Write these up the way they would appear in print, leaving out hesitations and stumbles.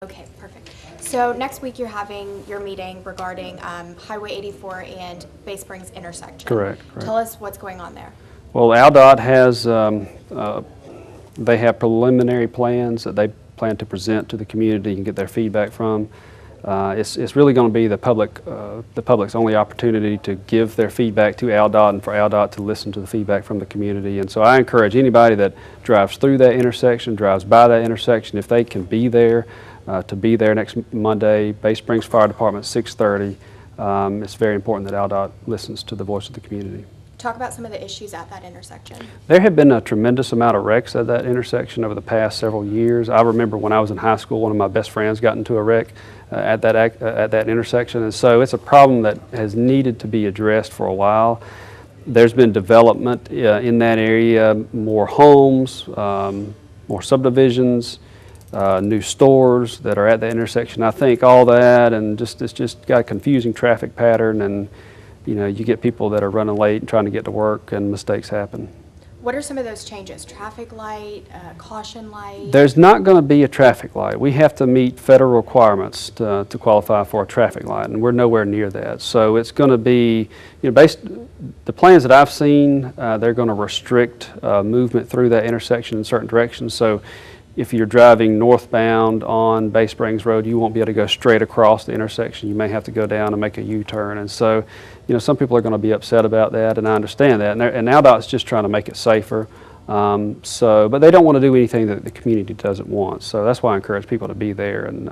Okay, perfect. So next week you're having your meeting regarding Highway 84 and Bay Springs intersection. Correct. Tell us what's going on there. Well, AlDOT has, they have preliminary plans that they plan to present to the community and get their feedback from. It's really going to be the public's only opportunity to give their feedback to AlDOT and for AlDOT to listen to the feedback from the community. And so I encourage anybody that drives through that intersection, drives by that intersection, if they can be there, to be there next Monday. Bay Springs Fire Department, 6:30. It's very important that AlDOT listens to the voice of the community. Talk about some of the issues at that intersection. There have been a tremendous amount of wrecks at that intersection over the past several years. I remember when I was in high school, one of my best friends got into a wreck at that intersection, and so it's a problem that has needed to be addressed for a while. There's been development in that area, more homes, more subdivisions, new stores that are at the intersection. I think all that, and it's just got a confusing traffic pattern, and you get people that are running late and trying to get to work, and mistakes happen. What are some of those changes? Traffic light, caution light? There's not going to be a traffic light. We have to meet federal requirements to qualify for a traffic light, and we're nowhere near that. So it's going to be, the plans that I've seen, they're going to restrict movement through that intersection in certain directions. So if you're driving northbound on Bay Springs Road, you won't be able to go straight across the intersection. You may have to go down and make a U-turn. And so, some people are going to be upset about that, and I understand that. And AlDOT's just trying to make it safer. But they don't want to do anything that the community doesn't want. So that's why I encourage people to be there and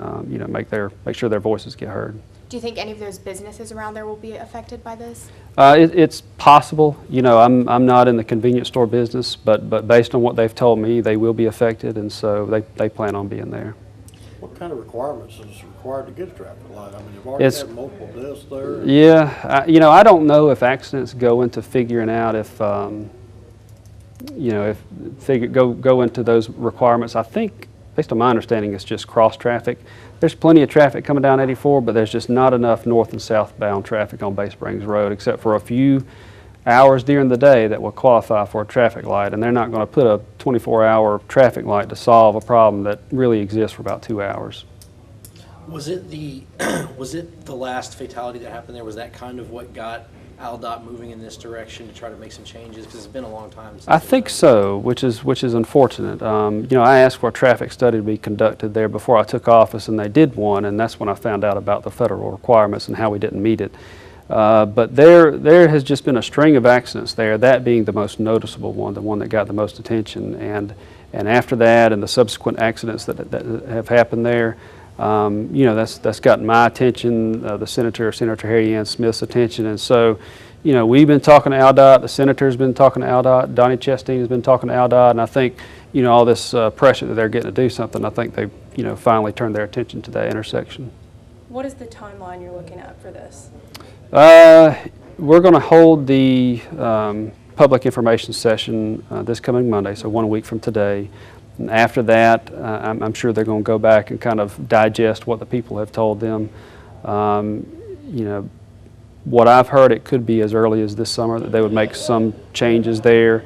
make sure their voices get heard. Do you think any of those businesses around there will be affected by this? It's possible. I'm not in the convenience store business, but based on what they've told me, they will be affected, and so they plan on being there. What kind of requirements is required to get a traffic light? I mean, you've already had multiple deaths there. Yeah, I don't know if accidents go into figuring out if go into those requirements. I think, based on my understanding, it's just cross traffic. There's plenty of traffic coming down 84, but there's just not enough north and southbound traffic on Bay Springs Road, except for a few hours during the day that will qualify for a traffic light, and they're not going to put a 24-hour traffic light to solve a problem that really exists for about 2 hours. Was it the last fatality that happened there? Was that kind of what got AlDOT moving in this direction to try to make some changes? Because it's been a long time since. I think so, which is unfortunate. I asked for a traffic study to be conducted there before I took office, and they did one, and that's when I found out about the federal requirements and how we didn't meet it. But there has just been a string of accidents there, that being the most noticeable one, the one that got the most attention. And after that, and the subsequent accidents that have happened there, that's gotten my attention, Senator Harry Ann Smith's attention. And so, we've been talking to AlDOT, the Senator's been talking to AlDOT, Donnie Chastain has been talking to AlDOT, and I think, all this pressure that they're getting to do something, I think they, finally turned their attention to that intersection. What is the timeline you're looking at for this? We're going to hold the public information session this coming Monday, so 1 week from today. And after that, I'm sure they're going to go back and kind of digest what the people have told them. What I've heard, it could be as early as this summer that they would make some changes there.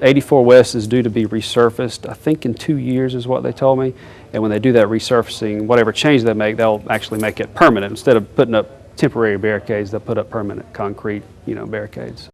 84 West is due to be resurfaced, I think in 2 years is what they told me. And when they do that resurfacing, whatever change they make, they'll actually make it permanent. Instead of putting up temporary barricades, they'll put up permanent concrete, barricades.